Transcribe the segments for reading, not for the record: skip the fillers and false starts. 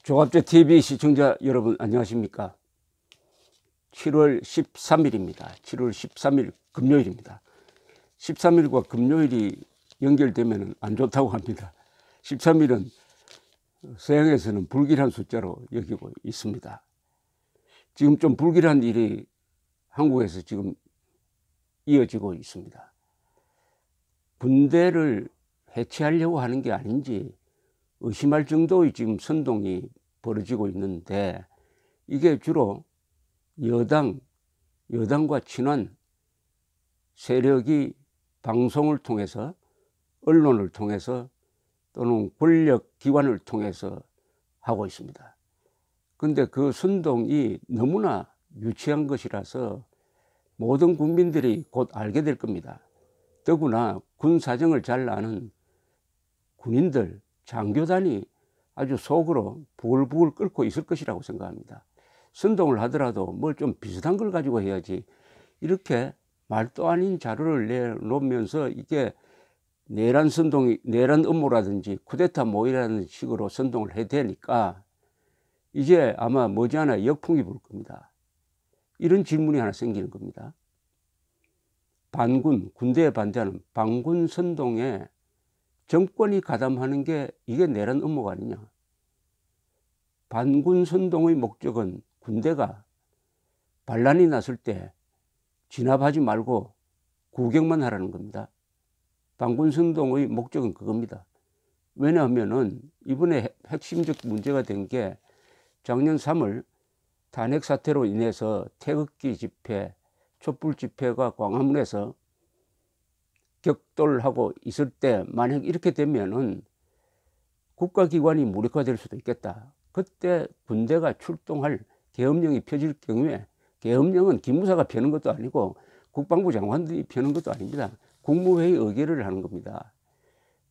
조갑제 TV 시청자 여러분 안녕하십니까. 7월 13일입니다. 7월 13일 금요일입니다. 13일과 금요일이 연결되면 안 좋다고 합니다. 13일은 서양에서는 불길한 숫자로 여기고 있습니다. 지금 좀 불길한 일이 한국에서 지금 이어지고 있습니다. 군대를 해체하려고 하는 게 아닌지 의심할 정도의 지금 선동이 벌어지고 있는데, 이게 주로 여당과 친한 세력이 방송을 통해서, 언론을 통해서 또는 권력기관을 통해서 하고 있습니다. 그런데 그 선동이 너무나 유치한 것이라서 모든 국민들이 곧 알게 될 겁니다. 더구나 군 사정을 잘 아는 군인들, 장교단이 아주 속으로 부글부글 끓고 있을 것이라고 생각합니다. 선동을 하더라도 뭘 좀 비슷한 걸 가지고 해야지, 이렇게 말도 아닌 자료를 내놓으면서 이게 내란 음모라든지 쿠데타 모의라는 식으로 선동을 해야 되니까 이제 아마 머지않아 역풍이 불 겁니다. 이런 질문이 하나 생기는 겁니다. 군대에 반대하는 반군 선동에 정권이 가담하는 게 이게 내란 음모가 아니냐. 반군 선동의 목적은 군대가 반란이 났을 때 진압하지 말고 구경만 하라는 겁니다. 반군 선동의 목적은 그겁니다. 왜냐하면은 이번에 핵심적 문제가 된 게 작년 3월 탄핵 사태로 인해서 태극기 집회, 촛불 집회가 광화문에서 격돌하고 있을 때 만약 이렇게 되면은 국가기관이 무력화될 수도 있겠다. 그때 군대가 출동할 계엄령이 펴질 경우에, 계엄령은 기무사가 펴는 것도 아니고 국방부 장관들이 펴는 것도 아닙니다. 국무회의 의결을 하는 겁니다.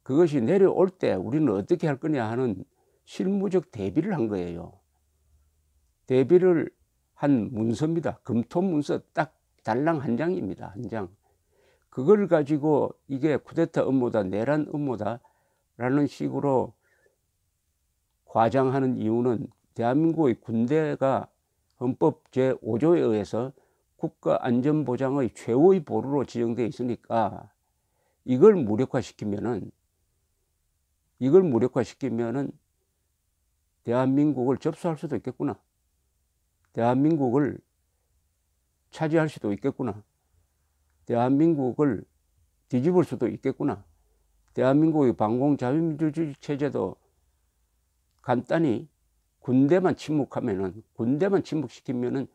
그것이 내려올 때 우리는 어떻게 할 거냐 하는 실무적 대비를 한 거예요. 대비를 한 문서입니다. 검토 문서 딱 달랑 한 장입니다. 한 장. 그걸 가지고 이게 쿠데타 음모다, 내란 음모다 라는 식으로 과장하는 이유는 대한민국의 군대가 헌법 제5조에 의해서 국가안전보장의 최후의 보루로 지정되어 있으니까 이걸 무력화시키면은 대한민국을 접수할 수도 있겠구나. 대한민국을 차지할 수도 있겠구나. 대한민국을 뒤집을 수도 있겠구나. 대한민국의 반공자유민주주의 체제도 간단히 군대만 침묵시키면은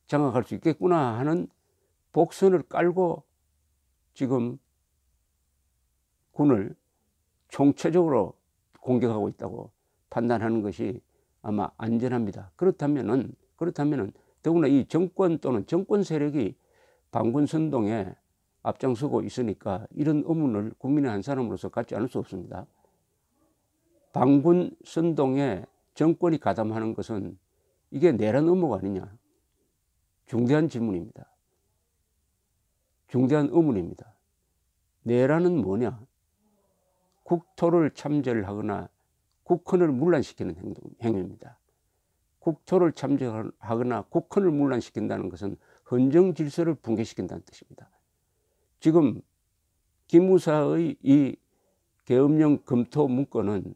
장악할 수 있겠구나 하는 복선을 깔고 지금 군을 총체적으로 공격하고 있다고 판단하는 것이 아마 안전합니다. 그렇다면은 더구나 이 정권 또는 정권 세력이 반군 선동에 앞장서고 있으니까 이런 의문을 국민의 한 사람으로서 갖지 않을 수 없습니다. 반군 선동에 정권이 가담하는 것은 이게 내란 음모가 아니냐. 중대한 질문입니다. 중대한 의문입니다. 내란은 뭐냐? 국토를 참전을 하거나 국헌을 문란시키는 행위입니다. 국토를 참전하거나 국헌을 문란시킨다는 것은 헌정 질서를 붕괴시킨다는 뜻입니다. 지금 기무사의 이 계엄령 검토 문건은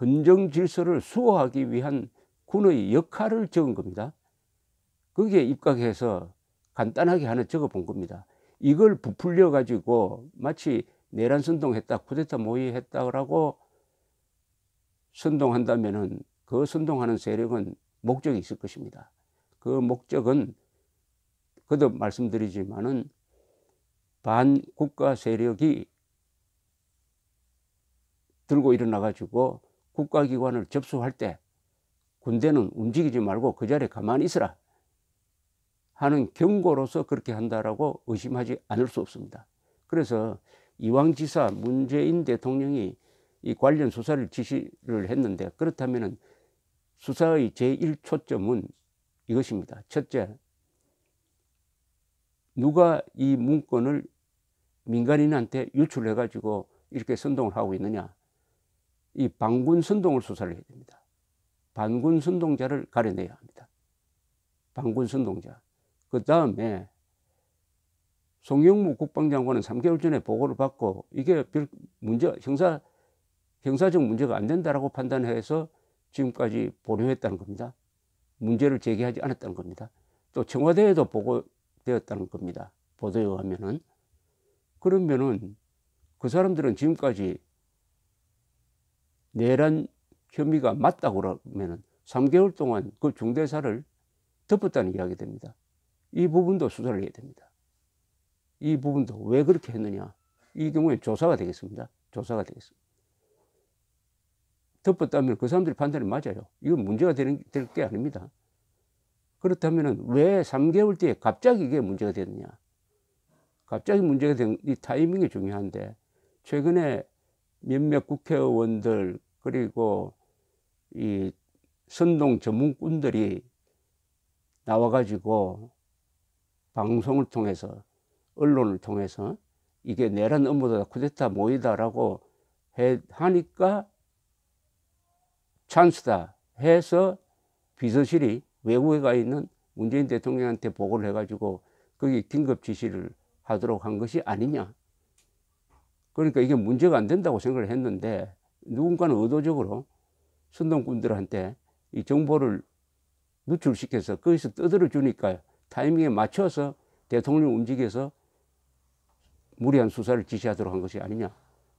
헌정 질서를 수호하기 위한 군의 역할을 적은 겁니다. 거기에 입각해서 간단하게 하나 적어 본 겁니다. 이걸 부풀려 가지고 마치 내란 선동했다, 쿠데타 모의했다라고 선동한다면은 그 선동하는 세력은 목적이 있을 것입니다. 그 목적은 거듭 말씀드리지만은 반국가 세력이 들고 일어나 가지고 국가기관을 접수할 때 군대는 움직이지 말고 그 자리에 가만히 있어라 하는 경고로서 그렇게 한다라고 의심하지 않을 수 없습니다. 그래서 이왕지사 문재인 대통령이 이 관련 수사를 지시를 했는데, 그렇다면 수사의 제1초점은 이것입니다. 첫째, 누가 이 문건을 민간인한테 유출해 가지고 이렇게 선동을 하고 있느냐. 이 반군 선동을 수사를 해야 됩니다. 반군 선동자를 가려내야 합니다. 반군 선동자. 그 다음에 송영무 국방장관은 3개월 전에 보고를 받고 이게 별 형사적 문제가 안 된다라고 판단해서 지금까지 보류했다는 겁니다. 문제를 제기하지 않았다는 겁니다. 또 청와대에도 보고되었다는 겁니다. 보도에 의하면은. 그러면은 그 사람들은 지금까지 내란 혐의가 맞다고 그러면은 3개월 동안 그 중대사를 덮었다는 이야기 됩니다. 이 부분도 수사를 해야 됩니다. 이 부분도 왜 그렇게 했느냐. 이 경우에 조사가 되겠습니다. 조사가 되겠습니다. 덮었다면 그 사람들이 판단이 맞아요. 이건 문제가 될 게 아닙니다. 그렇다면 왜 3개월 뒤에 갑자기 이게 문제가 됐느냐. 갑자기 문제가 된 이 타이밍이 중요한데 최근에 몇몇 국회의원들 그리고 이 선동 전문꾼들이 나와가지고 방송을 통해서 언론을 통해서 이게 내란 음모다 쿠데타 모의다라고 하니까 찬스다 해서 비서실이 외국에 가 있는 문재인 대통령한테 보고를 해가지고 거기 긴급 지시를 하도록 한 것이 아니냐. 그러니까 이게 문제가 안 된다고 생각을 했는데 누군가는 의도적으로 선동꾼들한테 이 정보를 누출시켜서 거기서 떠들어 주니까 타이밍에 맞춰서 대통령을 움직여서 무리한 수사를 지시하도록 한 것이 아니냐.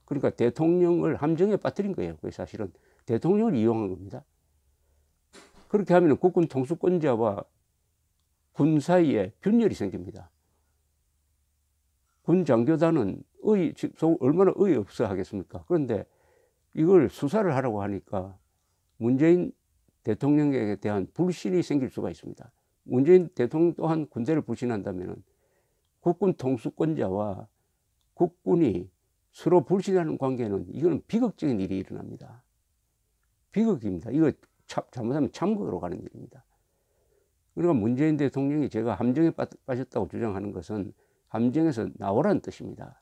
그러니까 대통령을 함정에 빠뜨린 거예요. 그게 사실은 대통령을 이용한 겁니다. 그렇게 하면 국군 통수권자와 군 사이에 균열이 생깁니다. 군 장교단은 얼마나 어이없어 하겠습니까? 그런데 이걸 수사를 하라고 하니까 문재인 대통령에 대한 불신이 생길 수가 있습니다. 문재인 대통령 또한 군대를 불신한다면 국군 통수권자와 국군이 서로 불신하는 관계는 이거는 비극적인 일이 일어납니다. 비극입니다. 이거 잘못하면 참극으로 가는 일입니다. 그러니까 문재인 대통령이 제가 함정에 빠졌다고 주장하는 것은 함정에서 나오라는 뜻입니다.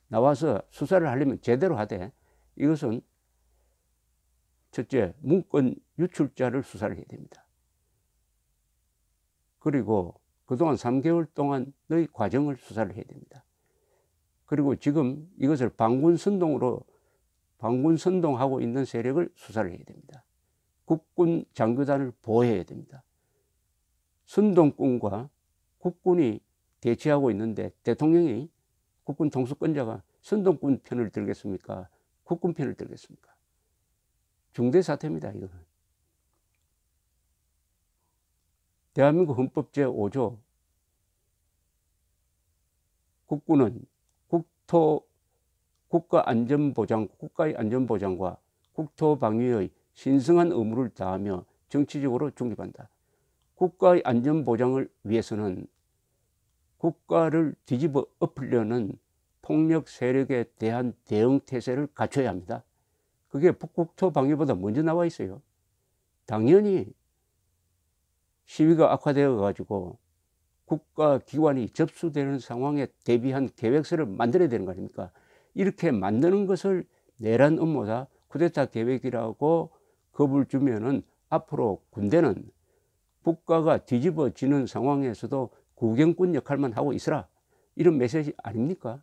나와서 수사를 하려면 제대로 하되 이것은 첫째, 문건 유출자를 수사를 해야 됩니다. 그리고 그동안 3개월 동안의 과정을 수사를 해야 됩니다. 그리고 지금 이것을 반군 선동하고 있는 세력을 수사를 해야 됩니다. 국군 장교단을 보호해야 됩니다. 선동꾼과 국군이 대치하고 있는데 대통령이 국군 통수권자가 선동꾼 편을 들겠습니까? 국군 편을 들겠습니까? 중대 사태입니다. 이거는. 대한민국 헌법 제5조 국군은 국가의 안전보장과 국토방위의 신성한 의무를 다하며 정치적으로 중립한다. 국가의 안전보장을 위해서는 국가를 뒤집어 엎으려는 폭력 세력에 대한 대응 태세를 갖춰야 합니다. 그게 국토방위보다 먼저 나와 있어요. 당연히 시위가 악화되어 가지고 국가기관이 접수되는 상황에 대비한 계획서를 만들어야 되는 거 아닙니까? 이렇게 만드는 것을 내란 음모다, 쿠데타 계획이라고 겁을 주면은 앞으로 군대는 국가가 뒤집어지는 상황에서도 구경꾼 역할만 하고 있으라. 이런 메시지 아닙니까?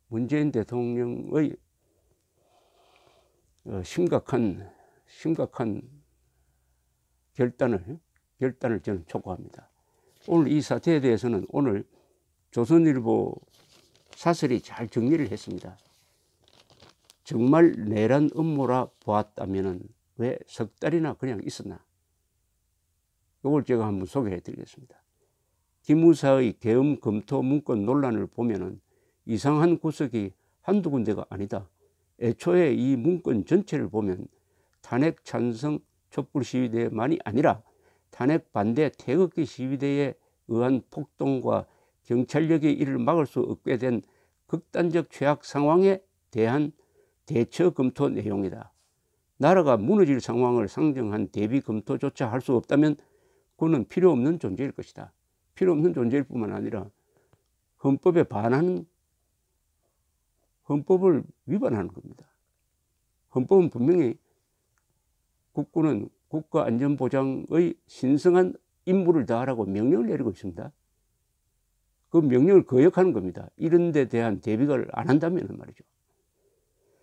문재인 대통령의 심각한 결단을 저는 촉구합니다. 오늘 이 사태에 대해서는 오늘 조선일보 사설이 잘 정리를 했습니다. 정말 내란 음모라 보았다면 왜 석 달이나 그냥 있었나? 이걸 제가 한번 소개해 드리겠습니다. 기무사의 계엄 검토 문건 논란을 보면은 이상한 구석이 한두 군데가 아니다. 애초에 이 문건 전체를 보면 탄핵 찬성 촛불 시위대만이 아니라 탄핵 반대 태극기 시위대에 의한 폭동과 경찰력이 이를 막을 수 없게 된 극단적 최악 상황에 대한 대처 검토 내용이다. 나라가 무너질 상황을 상정한 대비 검토조차 할 수 없다면 그는 필요 없는 존재일 것이다. 필요 없는 존재일 뿐만 아니라 헌법을 위반하는 겁니다. 헌법은 분명히 국군은 국가안전보장의 신성한 임무를 다하라고 명령을 내리고 있습니다. 그 명령을 거역하는 겁니다. 이런 데 대한 대비를 안 한다면 말이죠.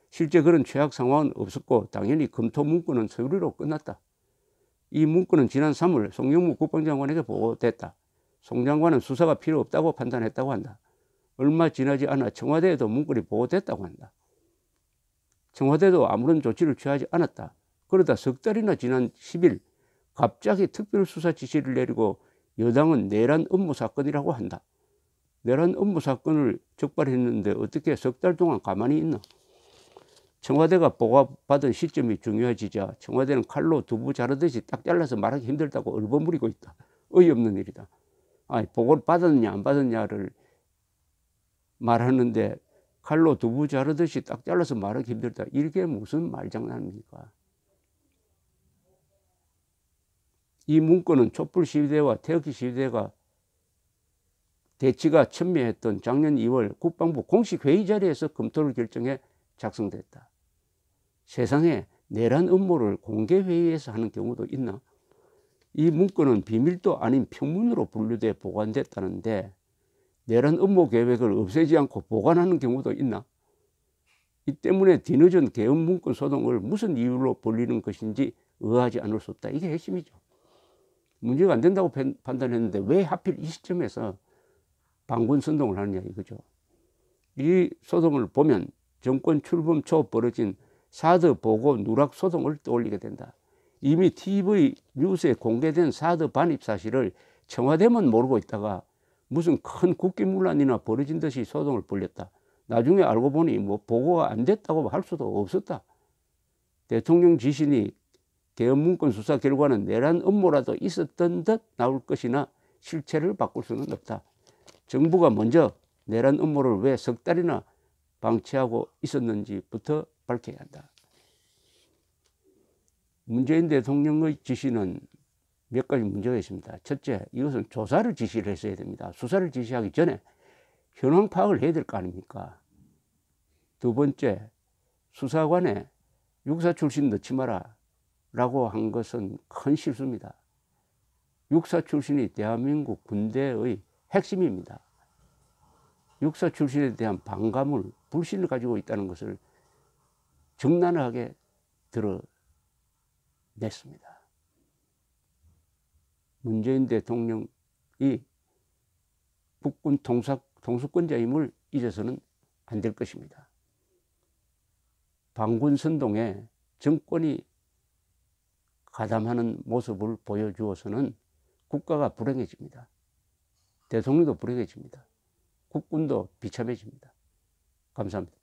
실제 그런 최악 상황은 없었고 당연히 검토 문건은 서류로 끝났다. 이 문건은 지난 3월 송영무 국방장관에게 보고됐다. 송 장관은 수사가 필요 없다고 판단했다고 한다. 얼마 지나지 않아 청와대에도 문건이 보고됐다고 한다. 청와대도 아무런 조치를 취하지 않았다. 그러다 석 달이나 지난 10일 갑자기 특별수사 지시를 내리고 여당은 내란 업무 사건이라고 한다. 내란 업무 사건을 적발했는데 어떻게 석 달 동안 가만히 있나? 청와대가 보고받은 시점이 중요해지자 청와대는 칼로 두부 자르듯이 딱 잘라서 말하기 힘들다고 얼버무리고 있다. 어이없는 일이다. 아니, 보고를 받았느냐 안 받았냐를 말하는데 칼로 두부 자르듯이 딱 잘라서 말하기 힘들다. 이게 무슨 말장난입니까? 이 문건은 촛불 시위대와 태극기 시위대가 대치가 첨예했던 작년 2월 국방부 공식 회의 자리에서 검토를 결정해 작성됐다. 세상에 내란 음모를 공개 회의에서 하는 경우도 있나? 이 문건은 비밀도 아닌 평문으로 분류돼 보관됐다는데 내란 음모 계획을 없애지 않고 보관하는 경우도 있나? 이 때문에 뒤늦은 계엄 문건 소동을 무슨 이유로 벌리는 것인지 의아하지 않을 수 없다. 이게 핵심이죠. 문제가 안 된다고 판단했는데 왜 하필 이 시점에서 반군 선동을 하느냐 이거죠. 이 소동을 보면 정권 출범 초 벌어진 사드 보고 누락 소동을 떠올리게 된다. 이미 TV 뉴스에 공개된 사드 반입 사실을 청와대만 모르고 있다가 무슨 큰 국기문란이나 벌어진 듯이 소동을 벌였다. 나중에 알고 보니 뭐 보고가 안 됐다고 할 수도 없었다. 대통령 지신이 계엄 문건 수사 결과는 내란 음모라도 있었던 듯 나올 것이나 실체를 바꿀 수는 없다. 정부가 먼저 내란 음모를 왜 석 달이나 방치하고 있었는지부터 밝혀야 한다. 문재인 대통령의 지시는 몇 가지 문제가 있습니다. 첫째, 이것은 조사를 지시를 했어야 됩니다. 수사를 지시하기 전에 현황 파악을 해야 될 거 아닙니까? 두 번째, 수사관에 육사 출신 넣지 마라 라고 한 것은 큰 실수입니다. 육사 출신이 대한민국 군대의 핵심입니다. 육사 출신에 대한 반감을, 불신을 가지고 있다는 것을 적나라하게 드러냈습니다. 문재인 대통령이 국군 통수권자임을 잊어서는 안 될 것입니다. 반군 선동에 정권이 가담하는 모습을 보여주어서는 국가가 불행해집니다. 대통령도 불행해집니다. 국군도 비참해집니다. 감사합니다.